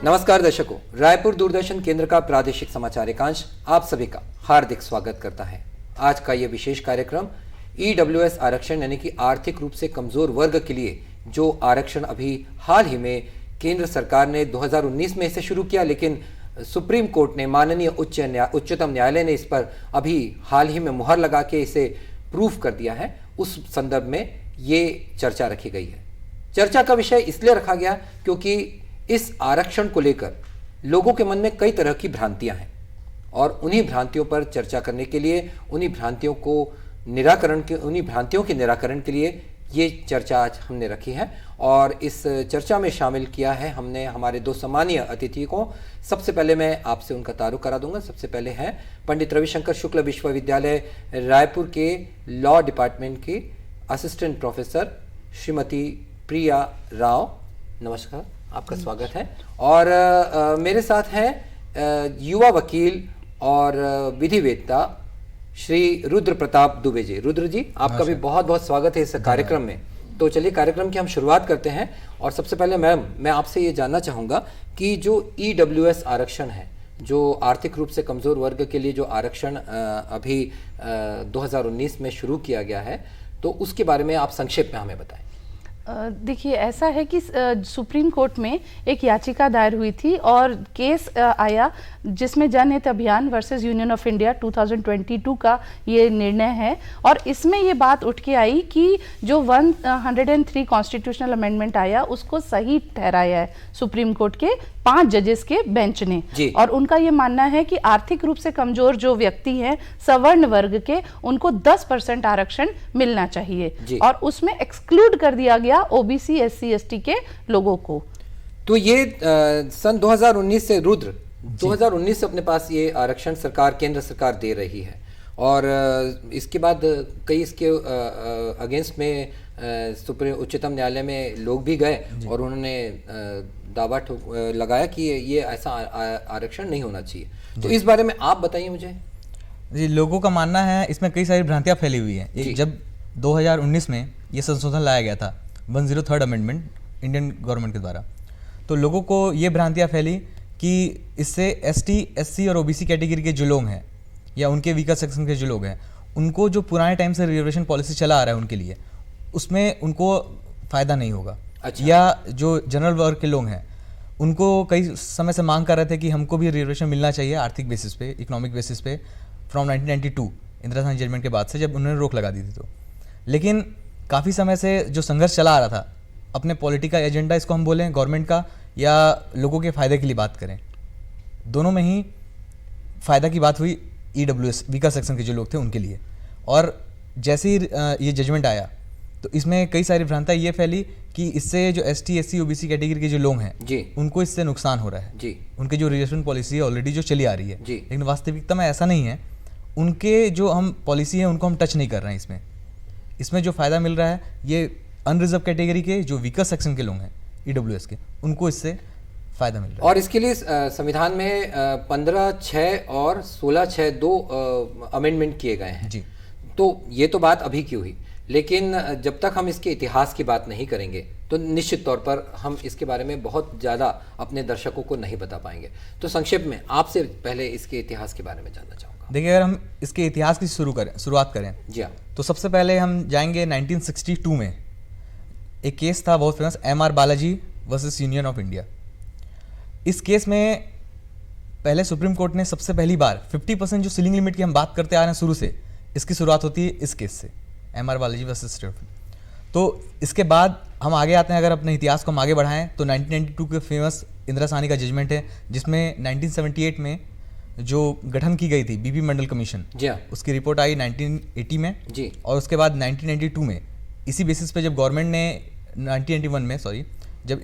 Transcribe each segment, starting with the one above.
नमस्कार दर्शकों, रायपुर दूरदर्शन केंद्र का प्रादेशिक समाचार एकांश आप सभी का हार्दिक स्वागत करता है। आज का यह विशेष कार्यक्रम ईडब्ल्यूएस आरक्षण यानी कि आर्थिक रूप से कमजोर वर्ग के लिए जो आरक्षण अभी हाल ही में केंद्र सरकार ने 2019 में इसे शुरू किया, लेकिन सुप्रीम कोर्ट ने, माननीय उच्चतम न्यायालय ने इस पर अभी हाल ही में मुहर लगा के इसे प्रूफ कर दिया है। उस संदर्भ में ये चर्चा रखी गई है। चर्चा का विषय इसलिए रखा गया क्योंकि इस आरक्षण को लेकर लोगों के मन में कई तरह की भ्रांतियां हैं और उन्हीं भ्रांतियों पर चर्चा करने के लिए, उन्हीं भ्रांतियों के निराकरण के लिए ये चर्चा आज हमने रखी है। और इस चर्चा में शामिल किया है हमने हमारे दो सम्मानीय अतिथि को। सबसे पहले मैं आपसे उनका तारुफ करा दूंगा। सबसे पहले हैं पंडित रविशंकर शुक्ल विश्वविद्यालय रायपुर के लॉ डिपार्टमेंट की असिस्टेंट प्रोफेसर श्रीमती प्रिया राव। नमस्कार, आपका स्वागत है। और मेरे साथ हैं युवा वकील और विधिवेत्ता श्री रुद्र प्रताप दुबे जी। रुद्र जी, आपका भी बहुत बहुत स्वागत है इस कार्यक्रम में। तो चलिए कार्यक्रम की हम शुरुआत करते हैं। और सबसे पहले मैम, मैं आपसे ये जानना चाहूँगा कि जो ईडब्ल्यूएस आरक्षण है, जो आर्थिक रूप से कमज़ोर वर्ग के लिए जो आरक्षण अभी 2019 में शुरू किया गया है, तो उसके बारे में आप संक्षेप में हमें बताएं। देखिए, ऐसा है कि सुप्रीम कोर्ट में एक याचिका दायर हुई थी और केस आया जिसमें जनहित अभियान वर्सेस यूनियन ऑफ इंडिया 2022 का ये निर्णय है। और इसमें ये बात उठ के आई कि जो 103 कॉन्स्टिट्यूशनल अमेंडमेंट आया उसको सही ठहराया है सुप्रीम कोर्ट के 5 जजेस के बेंच ने। और उनका ये मानना है कि आर्थिक रूप से कमजोर जो व्यक्ति हैं, सवर्ण वर्ग के, उनको 10% आरक्षण मिलना चाहिए और उसमें एक्सक्लूड कर दिया गया ओबीसी, एससी, एसटी के लोगों को। तो ये सन 2019 से, रुद्र 2019 से अपने पास ये आरक्षण केंद्र सरकार दे रही है। और इसके बाद कई इसके अगेंस्ट में उच्चतम न्यायालय में लोग भी गए और उन्होंने दावा लगाया कि ये ऐसा आरक्षण नहीं होना चाहिए। तो इस बारे में आप बताइए मुझे। जी, लोगों का मानना है इसमें कई सारी भ्रांतियां फैली हुई हैं। जब 2019 में ये संशोधन लाया गया था, 103rd अमेंडमेंट इंडियन गवर्नमेंट के द्वारा, तो लोगों को ये भ्रांतियां फैली कि इससे एसटी, एससी और ओबीसी कैटेगरी के जो लोग हैं या उनके वीकर सेक्शन के जो लोग हैं, उनको जो पुराने टाइम से रिजर्वेशन पॉलिसी चला आ रहा है उनके लिए, उसमें उनको फ़ायदा नहीं होगा। अच्छा। या जो जनरल वर्ग के लोग हैं उनको कई समय से मांग कर रहे थे कि हमको भी रिजर्वेशन मिलना चाहिए आर्थिक बेसिस पे, इकोनॉमिक बेसिस पे, फ्रॉम 1992 इंदिरा गांधी जजमेंट के बाद से, जब उन्होंने रोक लगा दी थी। तो लेकिन काफ़ी समय से जो संघर्ष चला आ रहा था, अपने पॉलिटिकल एजेंडा इसको हम बोलें गवर्नमेंट का या लोगों के फ़ायदे के लिए बात करें, दोनों में ही फ़ायदा की बात हुई ईडब्ल्यूएस वीकर सेक्शन के जो लोग थे उनके लिए। और जैसे ही ये जजमेंट आया तो इसमें कई सारी भ्रांतियां ये फैली कि इससे जो एसटी, एससी, ओबीसी कैटेगरी के जो लोग हैं उनको इससे नुकसान हो रहा है जी। उनके जो रिजर्वेशन पॉलिसी है ऑलरेडी जो चली आ रही है, लेकिन वास्तविकता में ऐसा नहीं है। उनके जो हम पॉलिसी है उनको हम टच नहीं कर रहे हैं। इसमें जो फ़ायदा मिल रहा है ये अनरिजर्व कैटेगरी के जो वीकर सेक्शन के लोग हैं ईडब्ल्यूएस के, उनको इससे फ़ायदा मिल रहा है। और इसके लिए संविधान में 15(6) और 16(6) 2 अमेंडमेंट किए गए हैं जी। तो ये तो बात अभी की हुई, लेकिन जब तक हम इसके इतिहास की बात नहीं करेंगे तो निश्चित तौर पर हम इसके बारे में बहुत ज़्यादा अपने दर्शकों को नहीं बता पाएंगे। तो संक्षेप में आपसे पहले इसके इतिहास के बारे में जानना चाहूँगा। देखिए, अगर हम इसके इतिहास की शुरुआत करें जी हाँ, तो सबसे पहले हम जाएंगे 1962 में। एक केस था बहुत famous, MR Balaji versus union of India. इस केस में पहले सुप्रीम कोर्ट ने सबसे पहली बार 50% जो सीलिंग लिमिट की हम बात करते आ रहे हैं शुरू से, इसकी शुरुआत होती है इस केस से, MR बालाजी वर्सेस स्टेट। तो इसके बाद हम आगे आते हैं, अगर अपने इतिहास को हम आगे बढ़ाएं तो 1992 के फेमस इंदिरा साहनी का जजमेंट है, जिसमें 1978 में जो गठन की गई थी बीपी मंडल कमीशन जी, उसकी रिपोर्ट आई 1980 में जी। और उसके बाद 1992 में इसी बेसिस पे जब गवर्नमेंट ने 1991 में जब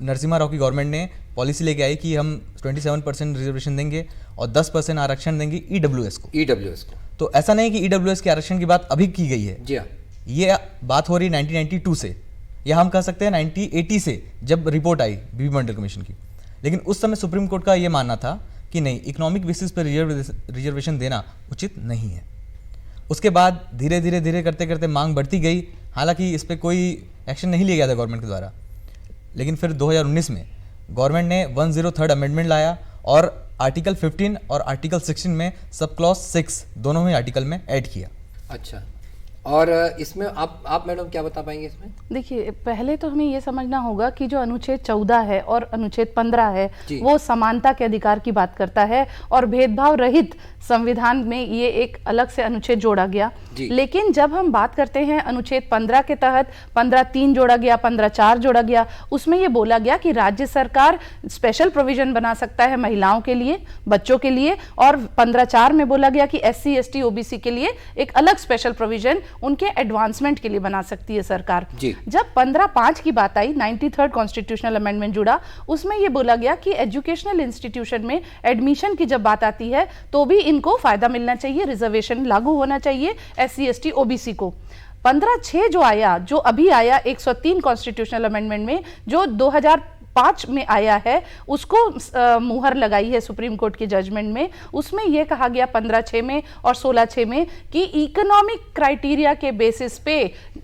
नरसिम्हा राव की गवर्नमेंट ने पॉलिसी लेके आई कि हम 27% रिजर्वेशन देंगे और 10% आरक्षण देंगे ईडब्ल्यूएस को। तो ऐसा नहीं कि ईडब्ल्यूएस के आरक्षण की बात अभी की गई है जी, ये बात हो रही 1992 से, या हम कह सकते हैं 1980 से, जब रिपोर्ट आई बीपी मंडल कमीशन की। लेकिन उस समय सुप्रीम कोर्ट का ये मानना था कि नहीं, इकोनॉमिक बेसिस पर रिजर्वेशन देना उचित नहीं है। उसके बाद धीरे धीरे करते करते मांग बढ़ती गई। हालांकि इस पर कोई एक्शन नहीं लिया गया था गवर्नमेंट के द्वारा, लेकिन फिर 2019 में गवर्नमेंट ने 103rd अमेंडमेंट लाया और आर्टिकल 15 और आर्टिकल 16 में सब क्लॉज 6 दोनों ही आर्टिकल में ऐड किया। अच्छा, और इसमें आप मैडम क्या बता पाएंगे इसमें? देखिए, पहले तो हमें ये समझना होगा कि जो अनुच्छेद 14 है और अनुच्छेद 15 है जी। वो समानता के अधिकार की बात करता है और भेदभाव रहित संविधान में ये एक अलग से अनुच्छेद जोड़ा गया। जी। लेकिन जब हम बात करते हैं अनुच्छेद 15 के तहत 15(3) जोड़ा गया, 15(4) जोड़ा गया, उसमें ये बोला गया कि राज्य सरकार स्पेशल प्रोविजन बना सकता है महिलाओं के लिए, बच्चों के लिए, और 15(4) में बोला गया कि SC, ST, OBC के लिए एक अलग स्पेशल प्रोविजन उनके एडवांसमेंट के लिए बना सकती है सरकार। जी। जब 15(5) की बात आई, 93rd कॉन्स्टिट्यूशनल अमेंडमेंट जुड़ा, उसमें यह बोला गया कि एजुकेशनल इंस्टीट्यूशन में एडमिशन की जब बात आती है तो भी इनको फायदा मिलना चाहिए, रिजर्वेशन लागू होना चाहिए SC, ST, OBC को। 15(6) जो आया, जो अभी आया 103 कॉन्स्टिट्यूशनल अमेंडमेंट में, जो 2005 में आया है, उसको मुहर लगाई है सुप्रीम कोर्ट के जजमेंट में। उसमें यह कहा गया 15(6) में और 16(6) में कि इकोनॉमिक क्राइटेरिया के बेसिस पे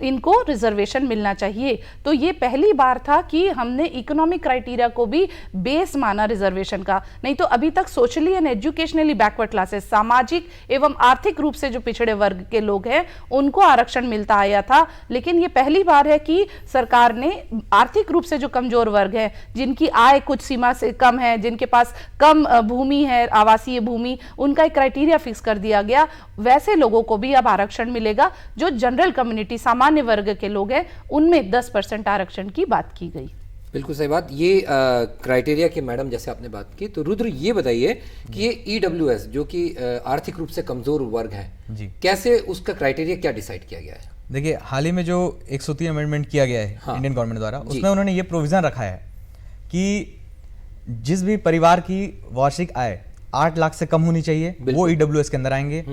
इनको रिजर्वेशन मिलना चाहिए। तो ये पहली बार था कि हमने इकोनॉमिक क्राइटेरिया को भी बेस माना रिजर्वेशन का। नहीं तो अभी तक socially and educationally backward classes, सामाजिक एवं आर्थिक रूप से जो पिछड़े वर्ग के लोग हैं, उनको आरक्षण मिलता आया था। लेकिन ये पहली बार है कि सरकार ने आर्थिक रूप से जो कमजोर वर्ग है, जिनकी आय कुछ सीमा से कम है, जिनके पास कम भूमि है, आवासीय भूमि, उनका एक क्राइटेरिया फिक्स कर दिया गया। वैसे लोगों को भी अब आरक्षण मिलेगा। जो जनरल कम्युनिटी, सामान्य वर्ग के लोग हैं, उनमें 10% आरक्षण की बात की गई। बिल्कुल सही बात। ये क्राइटेरिया की मैडम जैसे आपने बात की, तो रुद्र ये बताइए कि ये EWS जो कि आर्थिक रूप से कमजोर वर्ग है जी, कैसे उसका क्राइटेरिया क्या डिसाइड किया गया है? देखिए, हाल ही में जो 103 अमेंडमेंट किया गया है इंडियन गवर्नमेंट द्वारा, उसमें उन्होंने ये प्रोविजन रखा है कि जिस भी परिवार की वार्षिक आय 8 लाख से कम होनी चाहिए, वो EWS के अंदर आएंगे।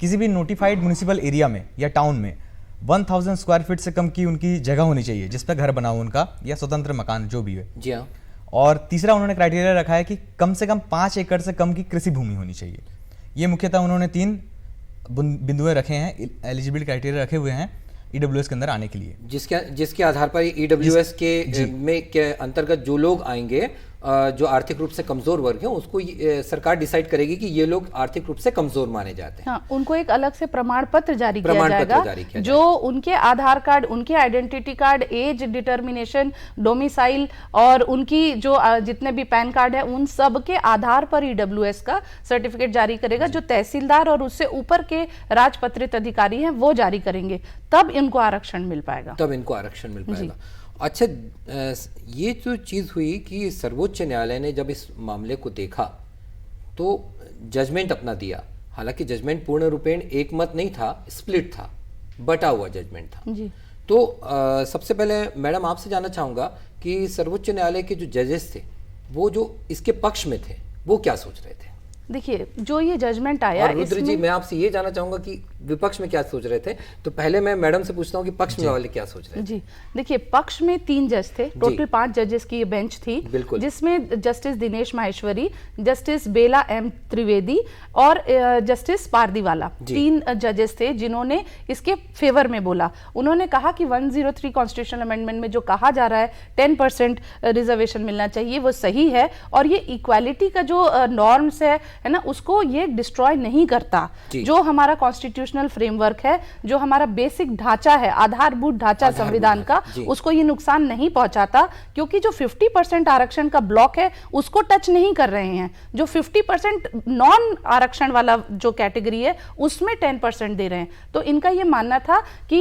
किसी भी नोटिफाइड म्युनिसिपल एरिया में या टाउन में 1000 स्क्वायर फीट से कम की उनकी जगह होनी चाहिए जिस पर घर बना हो उनका, या स्वतंत्र मकान जो भी है। जी हाँ। और तीसरा उन्होंने क्राइटेरिया रखा है कि कम से कम 5 एकड़ से कम की कृषि भूमि होनी चाहिए। ये मुख्यतः उन्होंने 3 बिंदुएं रखे हैं, एलिजिबिलिटी क्राइटेरिया रखे हुए हैं EWS के अंदर आने के लिए, जिसके आधार पर EWS के अंतर्गत जो लोग आएंगे, जो आर्थिक रूप से कमजोर वर्ग हैं, उसको सरकार डिसाइड करेगी कि ये लोग आर्थिक रूप से कमजोर माने जाते हैं। हाँ, उनको एक अलग से प्रमाण पत्र जारी किया जाएगा, जो उनके आधार कार्ड, उनके identity card, age determination, domicile और उनकी जो जितने भी पैन कार्ड है, उन सब के आधार पर EWS का सर्टिफिकेट जारी करेगा, जो तहसीलदार और उससे ऊपर के राजपत्रित अधिकारी हैं वो जारी करेंगे। तब इनको आरक्षण मिल पाएगा। अच्छा, ये जो चीज़ हुई कि सर्वोच्च न्यायालय ने जब इस मामले को देखा तो जजमेंट अपना दिया। हालांकि जजमेंट पूर्ण रूपेण एक मत नहीं था, स्प्लिट था, बटा हुआ जजमेंट था जी। तो सबसे पहले मैडम आपसे जानना चाहूँगा कि सर्वोच्च न्यायालय के जो जजेस थे, वो जो इसके पक्ष में थे, वो क्या सोच रहे थे? देखिए, जो ये जजमेंट आया, रुद्र जी, मैं आपसे ये जानना चाहूंगा कि विपक्ष में क्या सोच रहे थे। तो पहले मैं मैडम से पूछता हूँ कि पक्ष में वाले क्या सोच रहे थे? जी, देखिए, पक्ष में 3 जज थे, टोटल 5 जजेस की ये बेंच थी, जिसमें जस्टिस दिनेश माहेश्वरी, जस्टिस बेला M त्रिवेदी और जस्टिस पारदीवाला, 3 जजेस थे जिन्होंने इसके फेवर में बोला। उन्होंने कहा कि 103 कॉन्स्टिट्यूशनल अमेंडमेंट में जो कहा जा रहा है 10% रिजर्वेशन मिलना चाहिए, वो सही है, और ये इक्वालिटी का जो नॉर्म्स है ना, उसको ये डिस्ट्रॉय नहीं करता। जो हमारा कॉन्स्टिट्यूशनल फ्रेमवर्क है, जो हमारा बेसिक ढांचा है, आधारभूत ढांचा संविधान का, उसको ये नुकसान नहीं पहुंचाता, क्योंकि जो 50% आरक्षण का ब्लॉक है उसको टच नहीं कर रहे हैं। जो 50% नॉन आरक्षण वाला जो कैटेगरी है उसमें 10% दे रहे हैं। तो इनका ये मानना था कि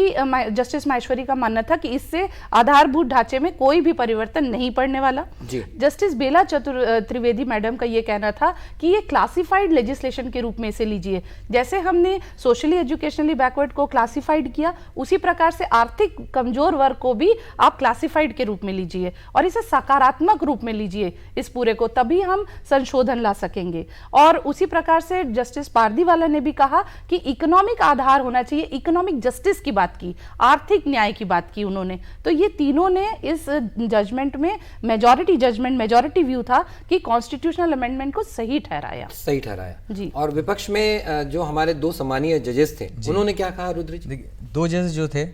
जस्टिस माहेश्वरी का मानना था कि इससे आधारभूत ढांचे में कोई भी परिवर्तन नहीं पड़ने वाला। जस्टिस बेला त्रिवेदी मैडम का ये कहना था कि ये क्लासिफाइड लेजिस्लेशन के रूप में इसे लीजिए। जैसे हमने सोशली एजुकेशनली बैकवर्ड को क्लासिफाइड किया, उसी प्रकार से आर्थिक कमजोर वर्ग को भी आप क्लासिफाइड के रूप में लीजिए और इसे सकारात्मक रूप में लीजिए इस पूरे को, तभी हम संशोधन ला सकेंगे। और उसी प्रकार से जस्टिस पारदीवाला ने भी कहा कि इकोनॉमिक आधार होना चाहिए, इकोनॉमिक जस्टिस की बात की, आर्थिक न्याय की बात की उन्होंने। तो ये तीनों ने इस जजमेंट में मेजॉरिटी व्यू था कि कॉन्स्टिट्यूशनल अमेंडमेंट को सही ठहराया जी। और विपक्ष में जो हमारे 2 सम्मानीय जजेस थे, उन्होंने क्या कहा रुद्र जी? 2 जजेस जो थे,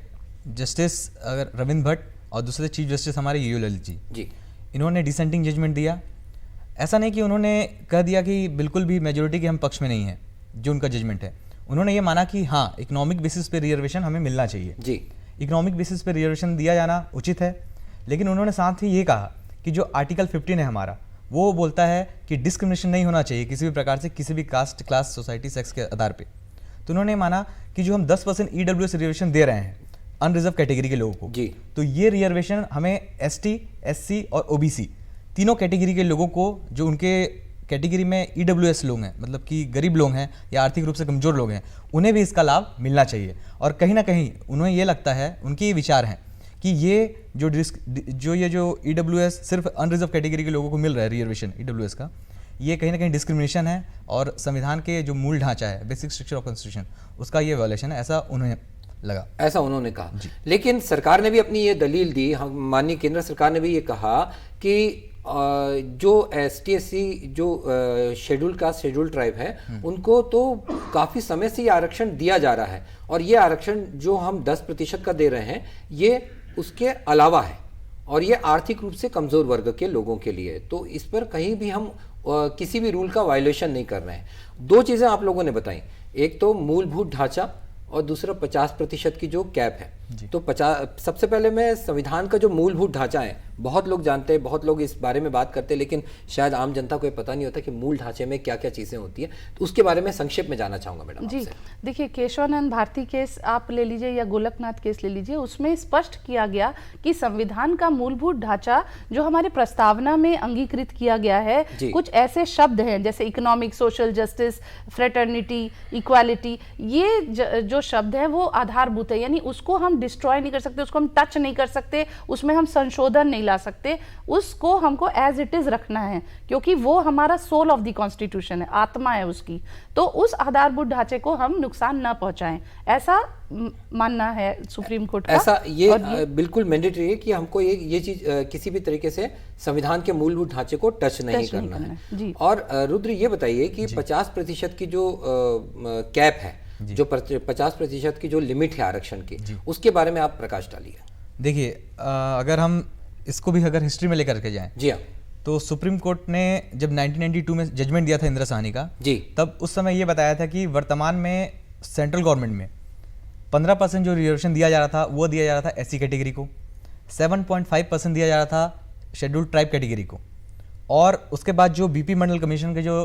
जस्टिस रविंद्र भट्ट और दूसरे चीफ जस्टिस हमारे यूयू ललित जी, इन्होंने डिसेंटिंग जजमेंट दिया। ऐसा नहीं कि उन्होंने कह दिया कि बिल्कुल भी मेजोरिटी के हम पक्ष में नहीं है, जो उनका जजमेंट है। उन्होंने ये माना कि हाँ, इकोनॉमिक बेसिस पे रिजर्वेशन हमें मिलना चाहिए जी, इकोनॉमिक बेसिस पे रिजर्वेशन दिया जाना उचित है। लेकिन उन्होंने साथ ही ये कहा कि जो आर्टिकल 15 है हमारा, वो बोलता है कि डिस्क्रिमिनेशन नहीं होना चाहिए किसी भी प्रकार से, किसी भी कास्ट, क्लास, सोसाइटी, सेक्स के आधार पे। तो उन्होंने माना कि जो हम 10% ईडब्ल्यूएस रिजर्वेशन दे रहे हैं अनरिजर्व कैटेगरी के लोगों को जी, तो ये रिजर्वेशन हमें एसटी, एससी और ओबीसी तीनों कैटेगरी के लोगों को, जो उनके कैटेगरी में ईडब्ल्यूएस लोग हैं, मतलब कि गरीब लोग हैं या आर्थिक रूप से कमजोर लोग हैं, उन्हें भी इसका लाभ मिलना चाहिए। और कहीं ना कहीं उन्हें ये लगता है, उनके ये विचार हैं कि ये जो ईडब्ल्यूएस सिर्फ अनरिजर्व कैटेगरी के लोगों को मिल रहा है रिजर्वेशन ईडब्ल्यूएस का, ये कहीं ना कहीं डिस्क्रिमिनेशन है और संविधान के जो मूल ढांचा है, बेसिक स्ट्रक्चर ऑफ कॉन्स्टिट्यूशन, उसका ये वायलेशन है, ऐसा उन्हें लगा। ऐसा उन्होंने कहा। लेकिन सरकार ने भी अपनी ये दलील दी, माननीय केंद्र सरकार ने भी ये कहा कि जो एसटी एससी जो शेड्यूल कास्ट शेड्यूल ट्राइब है, उनको तो काफ़ी समय से ये आरक्षण दिया जा रहा है, और ये आरक्षण जो हम 10% का दे रहे हैं, ये उसके अलावा है, और ये आर्थिक रूप से कमज़ोर वर्ग के लोगों के लिए। तो इस पर कहीं भी हम किसी भी रूल का वायलेशन नहीं कर रहे हैं। दो चीज़ें आप लोगों ने बताई, एक तो मूलभूत ढांचा और दूसरा 50% की जो कैप है। तो 50, सबसे पहले मैं संविधान का जो मूलभूत ढांचा है, बहुत लोग जानते हैं, बहुत लोग इस बारे में बात करते हैं, लेकिन शायद आम जनता को ये पता नहीं होता कि मूल ढांचे में क्या क्या चीज़ें होती हैं। तो उसके बारे में संक्षेप में जानना चाहूँगा मैडम जी। आपसे। देखिए, केशवानंद भारती केस आप ले लीजिए या गोलकनाथ केस ले लीजिए, उसमें स्पष्ट किया गया कि संविधान का मूलभूत ढांचा जो हमारे प्रस्तावना में अंगीकृत किया गया है, कुछ ऐसे शब्द हैं जैसे economic, social justice, fraternity, equality, ये जो शब्द है वो आधारभूत है, यानी उसको हम डिस्ट्रॉय नहीं कर सकते, उसको हम टच नहीं कर सकते, उसमें हम संशोधन नहीं ला सकते, उसको हमको एज इट इज रखना है, क्योंकि वो हमारा सोल ऑफ द कॉन्स्टिट्यूशन है, आत्मा है उसकी। तो उस आधारभूत ढांचे को हम नुकसान न पहुंचाएं, ऐसा मानना है सुप्रीम कोर्ट का। ऐसा ये बिल्कुल मैंडेटरी है कि हमको ये चीज किसी भी तरीके से संविधान के मूलभूत ढांचे को टच नहीं करना है। और रुद्र, ये बताइए कि 50% की जो कैप है, जो 50% की जो लिमिट है आरक्षण की, उसके बारे में आप प्रकाश डालिए। देखिए, अगर हम इसको भी अगर हिस्ट्री में लेकर के जाएं, जी हाँ, तो सुप्रीम कोर्ट ने जब 1992 में जजमेंट दिया था इंदिरा साहनी का, जी, तब उस समय ये बताया था कि वर्तमान में सेंट्रल गवर्नमेंट में 15% जो रिजर्वेशन दिया जा रहा था, वो दिया जा रहा था एससी कैटेगरी को, 7.5% दिया जा रहा था शेड्यूल्ड ट्राइब कैटेगरी को, और उसके बाद जो बीपी मंडल कमीशन के जो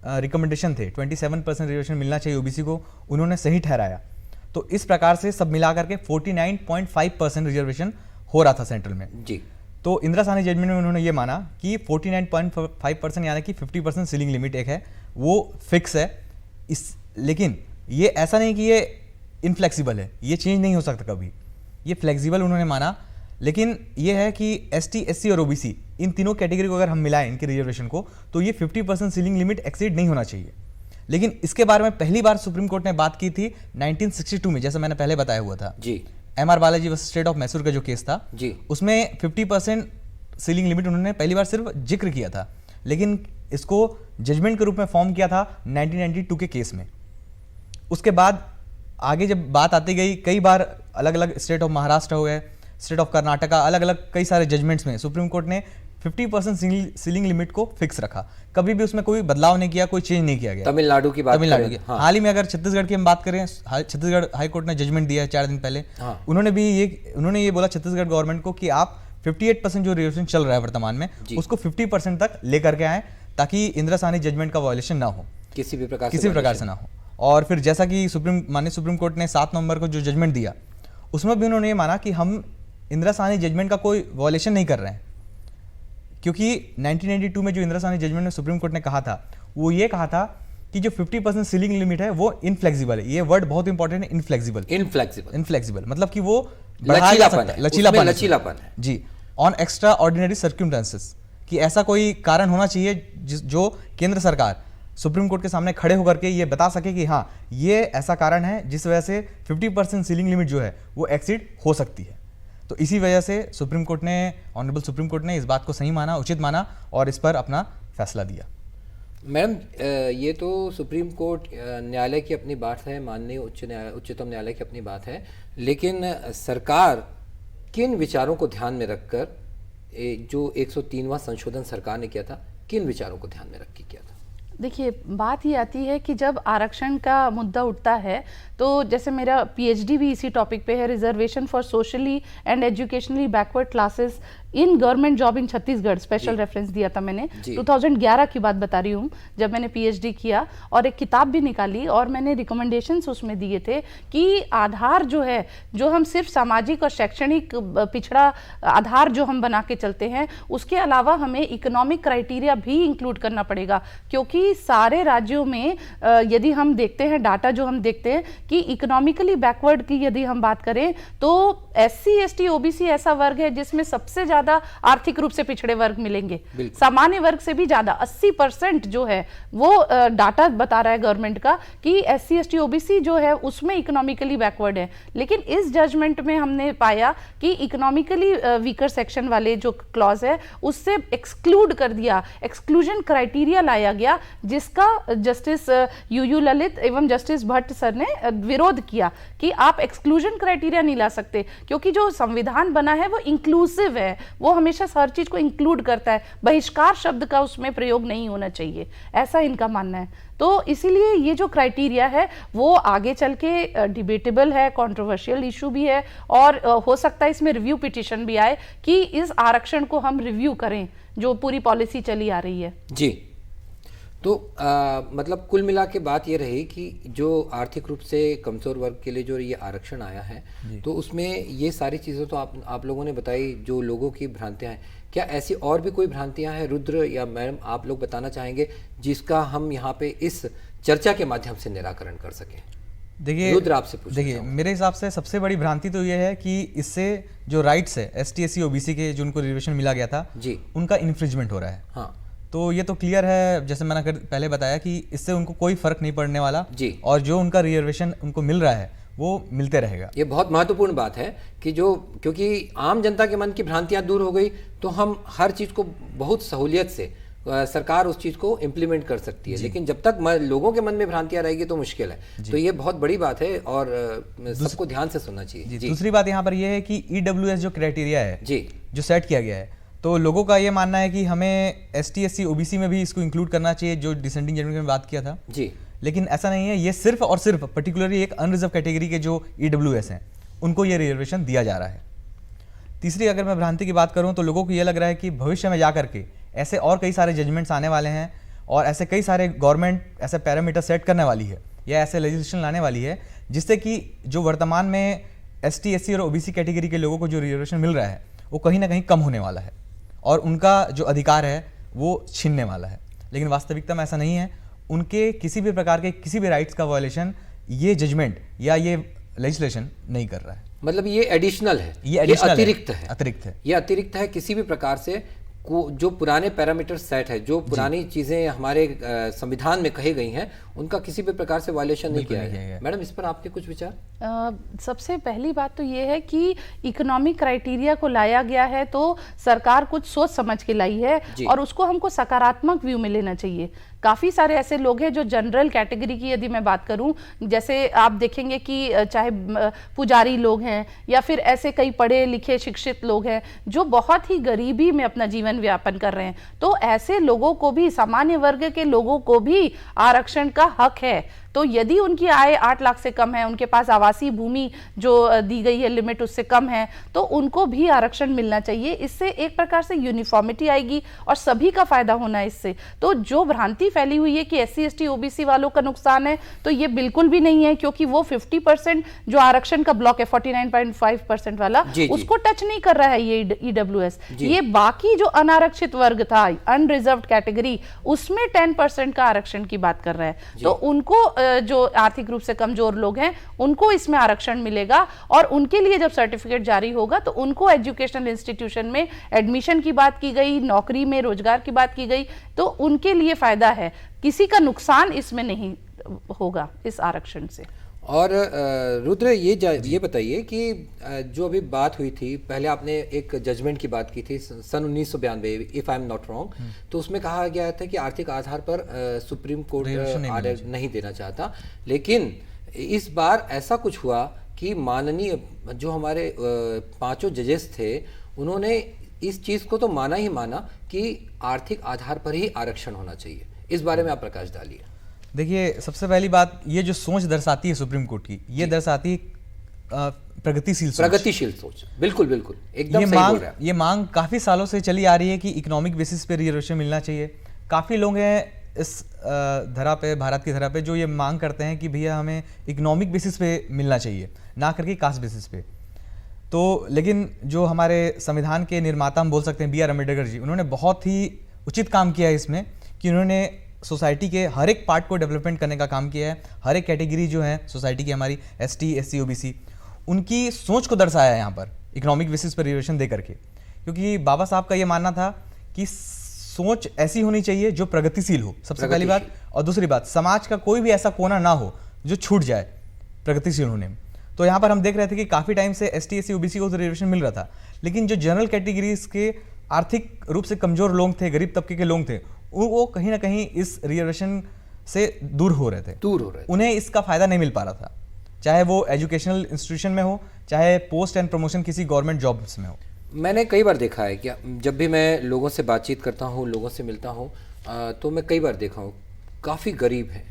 रिकमेंडेशन थे 27% रिजर्वेशन मिलना चाहिए ओबीसी को, उन्होंने सही ठहराया। तो इस प्रकार से सब मिला करके 49.5% रिजर्वेशन हो रहा था सेंट्रल में। जी, तो इंदिरा साहनी जजमेंट में उन्होंने ये माना कि 49.5% यानी कि 50% सीलिंग लिमिट एक है, वो फिक्स है। लेकिन ये ऐसा नहीं कि ये इनफ्लेक्सिबल है, ये चेंज नहीं हो सकता कभी, ये फ्लेक्सिबल उन्होंने माना। लेकिन ये है कि एसटी, एससी और ओबीसी इन तीनों कैटेगरी को अगर हम मिलाएं इनके रिजर्वेशन को, तो ये 50% सीलिंग लिमिट एक्सीड नहीं होना चाहिए। लेकिन इसके बारे में पहली बार सुप्रीम कोर्ट ने बात की थी 1962 में, जैसा मैंने पहले बताया हुआ था जी, M R Balaji versus state of Mysore का जो केस था जी, उसमें 50% सीलिंग लिमिट उन्होंने पहली बार सिर्फ जिक्र किया था, लेकिन इसको जजमेंट के रूप में फॉर्म किया था 1992 के केस में। उसके बाद आगे जब बात आती गई, कई बार अलग अलग स्टेट ऑफ महाराष्ट्र हो गए, स्टेट ऑफ कर्नाटका, अलग अलग कई सारे जजमेंट्स में सुप्रीम कोर्ट ने 50% सीलिंग लिमिट को फिक्स रखा, कभी भी उसमें कोई बदलाव नहीं किया, कोई चेंज नहीं किया गया। तमिलनाडु की बात तमिलनाडु की, हाँ। हाल ही में अगर छत्तीसगढ़ की हम बात करें, छत्तीसगढ़ हाई कोर्ट ने जजमेंट दिया है 4 दिन पहले, हाँ। उन्होंने ये बोला छत्तीसगढ़ गवर्नमेंट को कि आप 58% जो रिजर्वेशन चल रहा है वर्तमान में, उसको 50% तक लेकर के आए, ताकि इंदिरा साहनी जजमेंट का वायलेशन ना हो, किसी भी प्रकार से ना हो। और फिर जैसा कि माननीय सुप्रीम कोर्ट ने 7 नवंबर को जो जजमेंट दिया, उसमें भी उन्होंने ये माना कि हम इंदिरा साहनी जजमेंट का कोई वायलेशन नहीं कर रहे हैं, क्योंकि 1992 में जो इंदिरा साहनी जजमेंट में सुप्रीम कोर्ट ने कहा था, वो ये कहा था कि जो 50% सीलिंग लिमिट है वो इनफ्लेक्सिबल है। ये वर्ड बहुत इंपॉर्टेंट है, इनफ्लेक्सिबल मतलब कि वो लचीलापन है जी, ऑन एक्स्ट्रा ऑर्डिनरी सर्कमस्टेंसेस, कि ऐसा कोई कारण होना चाहिए जो केंद्र सरकार सुप्रीम कोर्ट के सामने खड़े होकर के ये बता सके कि हाँ, ये ऐसा कारण है जिस वजह से 50% सीलिंग लिमिट जो है वो एक्सीड हो सकती है। तो इसी वजह से ऑनरेबल सुप्रीम कोर्ट ने इस बात को सही माना, उचित माना और इस पर अपना फैसला दिया। मैम, ये तो सुप्रीम कोर्ट न्यायालय की अपनी बात है, माननीय उच्चतम न्यायालय की अपनी बात है, लेकिन सरकार किन विचारों को ध्यान में रखकर जो 103वां संशोधन सरकार ने किया था, किन विचारों को ध्यान में रख के किया था? देखिए, बात ये आती है कि जब आरक्षण का मुद्दा उठता है तो जैसे मेरा पीएचडी भी इसी टॉपिक पे है, reservation for socially and educationally backward classes in government job in Chhattisgarh, special reference दिया था मैंने। 2011 की बात बता रही हूँ जब मैंने पीएचडी किया, और एक किताब भी निकाली और मैंने रिकमेंडेशंस उसमें दिए थे कि आधार जो है, जो हम सिर्फ सामाजिक और शैक्षणिक पिछड़ा आधार जो हम बना के चलते हैं, उसके अलावा हमें इकोनॉमिक क्राइटेरिया भी इंक्लूड करना पड़ेगा। क्योंकि सारे राज्यों में यदि हम देखते हैं डाटा, जो हम देखते हैं कि इकोनॉमिकली बैकवर्ड की यदि हम बात करें तो एससी, एसटी, ओबीसी ऐसा वर्ग है जिसमें सबसे ज्यादा आर्थिक रूप से पिछड़े वर्ग मिलेंगे, सामान्य वर्ग से भी ज्यादा 80% जो है वो डाटा बता रहा है गवर्नमेंट का कि एससी, एसटी, ओबीसी जो है उसमें इकोनॉमिकली बैकवर्ड है। लेकिन इस जजमेंट में हमने पाया कि इकोनॉमिकली वीकर सेक्शन वाले जो क्लॉज है उससे एक्सक्लूड कर दिया, एक्सक्लूजन क्राइटेरिया लाया गया, जिसका जस्टिस यूयू ललित एवं जस्टिस भट्ट सर ने विरोध किया कि आप एक्सक्लूजन क्राइटेरिया नहीं ला सकते, क्योंकि जो संविधान बना है वो इंक्लूसिव है, वो हमेशा हर चीज को इंक्लूड करता है, बहिष्कार शब्द का उसमें प्रयोग नहीं होना चाहिए, ऐसा इनका मानना है। तो इसीलिए ये जो क्राइटेरिया है वो आगे चल के डिबेटेबल है, कंट्रोवर्शियल इशू भी है, और हो सकता है इसमें रिव्यू पिटीशन भी आए कि इस आरक्षण को हम रिव्यू करें, जो पूरी पॉलिसी चली आ रही है। जी, तो मतलब कुल मिला के बात ये रही कि जो आर्थिक रूप से कमजोर वर्ग के लिए जो ये आरक्षण आया है, तो उसमें ये सारी चीज़ें तो आप लोगों ने बताई, जो लोगों की भ्रांतियां हैं। क्या ऐसी और भी कोई भ्रांतियां हैं रुद्र या मैडम, आप लोग बताना चाहेंगे जिसका हम यहाँ पे इस चर्चा के माध्यम से निराकरण कर सकें? देखिए रुद्र, आपसे पूछना देखिए, मेरे हिसाब से सबसे बड़ी भ्रांति तो ये है कि इससे जो राइट्स है एसटी, एससी, ओबीसी के जो उनको रिजर्वेशन मिला गया था जी, उनका इन्फ्रिंजमेंट हो रहा है। हाँ, तो ये तो क्लियर है, जैसे मैंने पहले बताया कि इससे उनको कोई फर्क नहीं पड़ने वाला जी, और जो उनका रिजर्वेशन उनको मिल रहा है वो मिलते रहेगा। ये बहुत महत्वपूर्ण बात है कि क्योंकि आम जनता के मन की भ्रांतियां दूर हो गई तो हम हर चीज को बहुत सहूलियत से सरकार उस चीज को इम्प्लीमेंट कर सकती है, लेकिन जब तक लोगों के मन में भ्रांतियां रहेगी तो मुश्किल है। तो ये बहुत बड़ी बात है और सबको ध्यान से सुनना चाहिए। जी। दूसरी बात यहाँ पर ये है कि ईडब्ल्यूएस जो क्राइटेरिया है जी, जो सेट किया गया है, तो लोगों का ये मानना है कि हमें एसटी, एससी, ओबीसी में भी इसको इंक्लूड करना चाहिए, जो डिसेंडिंग जजमेंट में बात किया था जी। लेकिन ऐसा नहीं है, ये सिर्फ और सिर्फ पर्टिकुलरली एक अनरिजर्व कैटेगरी के जो ईडब्ल्यूएस हैं उनको ये रिजर्वेशन दिया जा रहा है। तीसरी अगर मैं भ्रांति की बात करूं तो लोगों को ये लग रहा है कि भविष्य में जाकर के ऐसे और कई सारे जजमेंट्स आने वाले हैं और ऐसे कई सारे गवर्नमेंट ऐसे पैरामीटर सेट करने वाली है या ऐसे लेजिस्लेशन लाने वाली है जिससे कि जो वर्तमान में एसटी, एससी और ओबीसी कैटेगरी के लोगों को जो रिजर्वेशन मिल रहा है वो कहीं ना कहीं कम होने वाला है और उनका जो अधिकार है वो छीनने वाला है। लेकिन वास्तविकता में ऐसा नहीं है, उनके किसी भी प्रकार के किसी भी राइट्स का वायलेशन ये जजमेंट या ये लेजिस्लेशन नहीं कर रहा है। मतलब ये एडिशनल है, ये अतिरिक्त है, अतिरिक्त है, ये अतिरिक्त है। किसी भी प्रकार से जो पुराने पैरामीटर सेट है, जो पुरानी चीजें हमारे संविधान में कही गई हैं, उनका किसी भी प्रकार से वायलेशन नहीं किया गया। मैडम, इस पर आपके कुछ विचार? सबसे पहली बात तो ये है कि इकोनॉमिक क्राइटेरिया को लाया गया है तो सरकार कुछ सोच समझ के लाई है और उसको हमको सकारात्मक व्यू में लेना चाहिए। काफ़ी सारे ऐसे लोग हैं जो जनरल कैटेगरी की यदि मैं बात करूं, जैसे आप देखेंगे कि चाहे पुजारी लोग हैं या फिर ऐसे कई पढ़े लिखे शिक्षित लोग हैं जो बहुत ही गरीबी में अपना जीवन व्यापन कर रहे हैं, तो ऐसे लोगों को भी, सामान्य वर्ग के लोगों को भी आरक्षण का हक है। तो यदि उनकी आय 8 लाख से कम है, उनके पास आवासीय भूमि जो दी गई है लिमिट उससे कम है, तो उनको भी आरक्षण मिलना चाहिए। इससे एक प्रकार से यूनिफॉर्मिटी आएगी और सभी का फायदा होना है इससे। तो जो भ्रांति फैली हुई है कि एससी, एसटी, ओबीसी वालों का नुकसान है, तो ये बिल्कुल भी नहीं है, क्योंकि वो 50% जो आरक्षण का ब्लॉक है 49.5% वाला, उसको टच नहीं कर रहा है ये ईडब्ल्यूएस। ये बाकी जो अनारक्षित वर्ग था, अनरिजर्व्ड कैटेगरी, उसमें 10% का आरक्षण की बात कर रहा है। तो उनको, जो आर्थिक रूप से कमजोर लोग हैं, उनको इसमें आरक्षण मिलेगा और उनके लिए जब सर्टिफिकेट जारी होगा तो उनको एजुकेशनल इंस्टीट्यूशन में एडमिशन की बात की गई, नौकरी में रोजगार की बात की गई, तो उनके लिए फायदा है। किसी का नुकसान इसमें नहीं होगा इस आरक्षण से। और रुद्र, ये बताइए कि जो अभी बात हुई थी, पहले आपने एक जजमेंट की बात की थी सन 1992, if I am not wrong, तो उसमें कहा गया था कि आर्थिक आधार पर सुप्रीम कोर्ट आदेश नहीं देना चाहता। लेकिन इस बार ऐसा कुछ हुआ कि माननीय जो हमारे 5 जजेस थे, उन्होंने इस चीज को तो माना ही माना कि आर्थिक आधार पर ही आरक्षण होना चाहिए। इस बारे में आप प्रकाश डालिए। देखिए, सबसे पहली बात, ये जो सोच दर्शाती है सुप्रीम कोर्ट की, ये दर्शाती है प्रगतिशील सोच। बिल्कुल बिल्कुल, एकदम सही बोल रहे हैं। ये मांग काफी सालों से चली आ रही है कि इकोनॉमिक बेसिस पे रिजर्वेशन मिलना चाहिए। काफी लोग हैं इस धरा पे, भारत की धरा पे, जो ये मांग करते हैं कि भैया हमें इकोनॉमिक बेसिस पे मिलना चाहिए, ना करके कास्ट बेसिस पे। तो लेकिन जो हमारे संविधान के निर्माता हम बोल सकते हैं BR अम्बेडकर जी, उन्होंने बहुत ही उचित काम किया है इसमें कि उन्होंने सोसाइटी के हर एक पार्ट को डेवलपमेंट करने का काम किया है। हर एक कैटेगरी जो है सोसाइटी की, हमारी ST SC OBC, उनकी सोच को दर्शाया है यहाँ पर इकोनॉमिक बेसिस पर रिजर्वेशन दे करके। क्योंकि बाबा साहब का ये मानना था कि सोच ऐसी होनी चाहिए जो प्रगतिशील हो, सबसे पहली बात। और दूसरी बात, समाज का कोई भी ऐसा कोना ना हो जो छूट जाए प्रगतिशील होने में। तो यहाँ पर हम देख रहे थे कि काफ़ी टाइम से ST SC OBC को तो रिजर्वेशन मिल रहा था, लेकिन जो जनरल कैटेगरीज के आर्थिक रूप से कमजोर लोग थे, गरीब तबके के लोग थे, वो कहीं ना कहीं इस रिजर्वेशन से दूर हो रहे थे। उन्हें इसका फायदा नहीं मिल पा रहा था, चाहे वो एजुकेशनल इंस्टीट्यूशन में हो, चाहे पोस्ट एंड प्रमोशन किसी गवर्नमेंट जॉब्स में हो। मैंने कई बार देखा है कि जब भी मैं लोगों से बातचीत करता हूँ, लोगों से मिलता हूँ, तो मैं कई बार देखा हूँ काफ़ी गरीब है,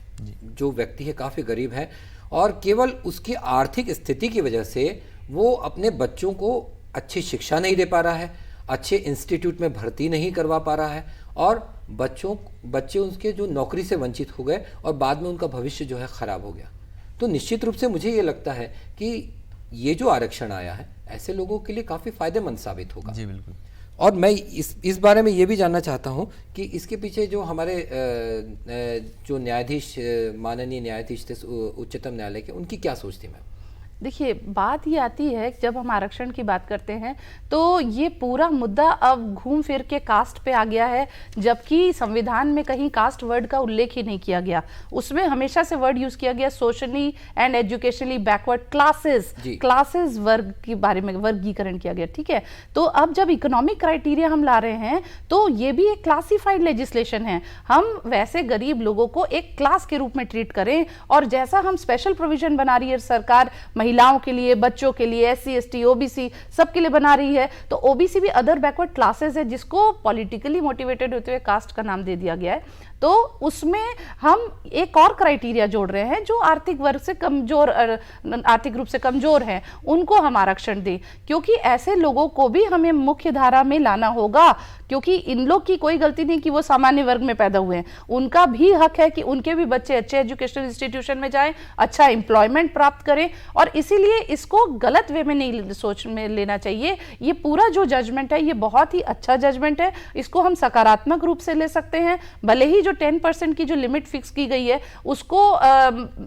जो व्यक्ति है काफ़ी गरीब है, और केवल उसकी आर्थिक स्थिति की वजह से वो अपने बच्चों को अच्छी शिक्षा नहीं दे पा रहा है, अच्छे इंस्टीट्यूट में भर्ती नहीं करवा पा रहा है, और बच्चे उनके जो नौकरी से वंचित हो गए और बाद में उनका भविष्य जो है ख़राब हो गया। तो निश्चित रूप से मुझे ये लगता है कि ये जो आरक्षण आया है ऐसे लोगों के लिए काफ़ी फायदेमंद साबित होगा। जी बिल्कुल। और मैं इस बारे में ये भी जानना चाहता हूँ कि इसके पीछे जो हमारे जो न्यायाधीश, माननीय न्यायाधीश थे उच्चतम न्यायालय के, उनकी क्या सोच थी मैम? देखिए, बात ये आती है जब हम आरक्षण की बात करते हैं तो ये पूरा मुद्दा अब घूम फिर के कास्ट पे आ गया है, जबकि संविधान में कहीं कास्ट वर्ड का उल्लेख ही नहीं किया गया। उसमें हमेशा से वर्ड यूज किया गया socially and educationally backward classes वर्ग के बारे में वर्गीकरण किया गया। ठीक है, तो अब जब इकोनॉमिक क्राइटेरिया हम ला रहे हैं तो ये भी एक क्लासिफाइड लेजिस्लेशन है। हम वैसे गरीब लोगों को एक क्लास के रूप में ट्रीट करें, और जैसा हम स्पेशल प्रोविजन बना रही है सरकार महिलाओं के लिए, बच्चों के लिए, SC ST OBC सबके लिए बना रही है, तो OBC भी अदर बैकवर्ड क्लासेस है जिसको पॉलिटिकली मोटिवेटेड होते हुए कास्ट का नाम दे दिया गया है। तो उसमें हम एक और क्राइटेरिया जोड़ रहे हैं जो आर्थिक वर्ग से कमजोर, आर्थिक रूप से कमजोर हैं, उनको हम आरक्षण दें, क्योंकि ऐसे लोगों को भी हमें मुख्य धारा में लाना होगा, क्योंकि इन लोग की कोई गलती नहीं कि वो सामान्य वर्ग में पैदा हुए हैं। उनका भी हक है कि उनके भी बच्चे अच्छे एजुकेशनल इंस्टीट्यूशन में जाएं, अच्छा एम्प्लॉयमेंट प्राप्त करें, और इसीलिए इसको गलत वे में नहीं सोच में लेना चाहिए। ये पूरा जो जजमेंट है ये बहुत ही अच्छा जजमेंट है, इसको हम सकारात्मक रूप से ले सकते हैं। भले ही जो 10% की जो लिमिट फिक्स की गई है उसको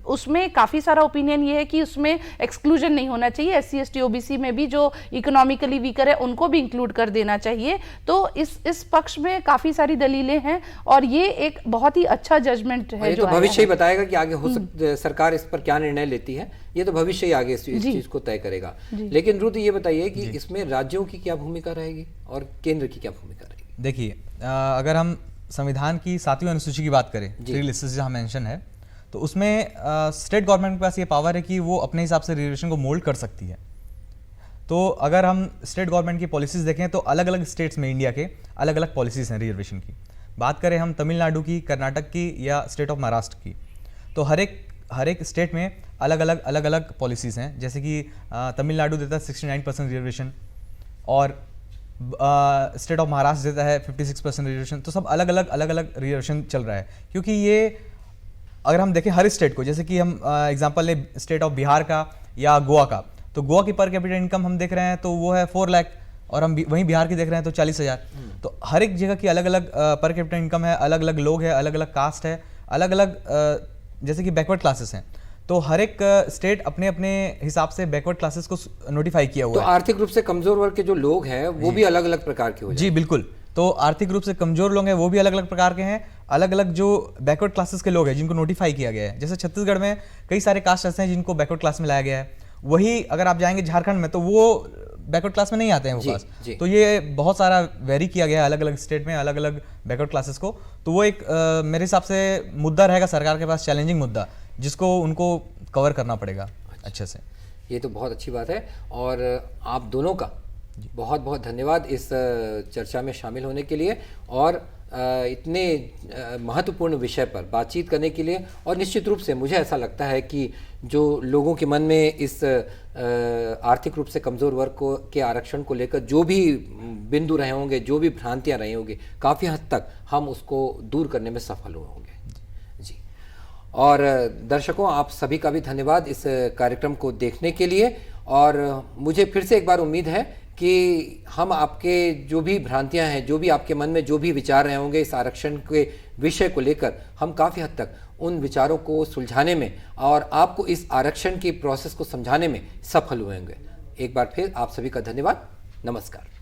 उसमें काफी सारा ओपिनियन ये है कि उसमें एक्सक्लूजन नहीं होना चाहिए, SC ST OBC में भी जो इकोनॉमिकली वीकर है उनको भी इंक्लूड कर देना चाहिए। तो इस पक्ष में काफी सारी दलीलें हैं, और ये एक बहुत ही अच्छा जजमेंट है। जो भविष्य ही बताएगा कि आगे हो सकता सरकार इस पर क्या निर्णय लेती है, ये तो भविष्य ही आगे इस चीज को तय करेगा। लेकिन रुद्र, ये बताइए कि इसमें राज्यों की क्या भूमिका रहेगी और केंद्र की क्या भूमिका रहेगी? देखिए, अगर हम संविधान की 7वीं अनुसूची की बात करें, थ्री लिस्ट्स जहाँ मेंशन है, तो उसमें स्टेट गवर्नमेंट के पास ये पावर है कि वो अपने हिसाब से रिजर्वेशन को मोल्ड कर सकती है। तो अगर हम स्टेट गवर्नमेंट की पॉलिसीज देखें तो अलग अलग स्टेट्स में इंडिया के अलग अलग पॉलिसीज हैं रिजर्वेशन की। बात करें हम तमिलनाडु की, कर्नाटक की या स्टेट ऑफ महाराष्ट्र की, तो हर एक स्टेट में अलग अलग पॉलिसीज़ हैं। जैसे कि तमिलनाडु देता है 69% रिजर्वेशन, और स्टेट ऑफ महाराष्ट्र देता है 56% रिजर्वेशन। तो सब अलग अलग रिजर्वेशन चल रहा है, क्योंकि ये अगर हम देखें हर स्टेट को, जैसे कि हम एग्जांपल ले स्टेट ऑफ बिहार का या गोवा का, तो गोवा की पर कैपिटा इनकम हम देख रहे हैं तो वो है 4 लाख, और हम वहीं बिहार की देख रहे हैं तो 40,000। तो हर एक जगह की अलग अलग पर कैपिटा इनकम है, अलग अलग लोग हैं, अलग अलग कास्ट है, अलग अलग जैसे कि बैकवर्ड क्लासेस हैं। तो हर एक स्टेट अपने अपने हिसाब से बैकवर्ड क्लासेस को नोटिफाई किया हुआ है। तो आर्थिक रूप से कमजोर वर्ग के जो लोग हैं वो भी अलग अलग प्रकार के हो जाते हैं। जी बिल्कुल, तो आर्थिक रूप से कमजोर लोग हैं वो भी अलग अलग प्रकार के हैं, अलग अलग जो बैकवर्ड क्लासेस के लोग हैं जिनको नोटिफाई किया गया है। जैसे छत्तीसगढ़ में कई सारे कास्ट ऐसे हैं जिनको बैकवर्ड क्लास में लाया गया है, वही अगर आप जाएंगे झारखंड में तो वो बैकवर्ड क्लास में नहीं आते हैं वो क्लास। तो ये बहुत सारा वेरी किया गया है अलग अलग स्टेट में अलग अलग बैकवर्ड क्लासेस को। तो वो एक मेरे हिसाब से मुद्दा रहेगा सरकार के पास, चैलेंजिंग मुद्दा, जिसको उनको कवर करना पड़ेगा अच्छे से। ये तो बहुत अच्छी बात है, और आप दोनों का बहुत बहुत धन्यवाद इस चर्चा में शामिल होने के लिए और इतने महत्वपूर्ण विषय पर बातचीत करने के लिए। और निश्चित रूप से मुझे ऐसा लगता है कि जो लोगों के मन में इस आर्थिक रूप से कमज़ोर वर्ग को के आरक्षण को लेकर जो भी बिंदु रहे होंगे, जो भी भ्रांतियां रही होंगी, काफ़ी हद तक हम उसको दूर करने में सफल हुए होंगे जी। और दर्शकों, आप सभी का भी धन्यवाद इस कार्यक्रम को देखने के लिए। और मुझे फिर से एक बार उम्मीद है कि हम आपके जो भी भ्रांतियां हैं, जो भी आपके मन में जो भी विचार रहे होंगे इस आरक्षण के विषय को लेकर, हम काफ़ी हद तक उन विचारों को सुलझाने में और आपको इस आरक्षण की प्रोसेस को समझाने में सफल हुए होंगे। एक बार फिर आप सभी का धन्यवाद। नमस्कार।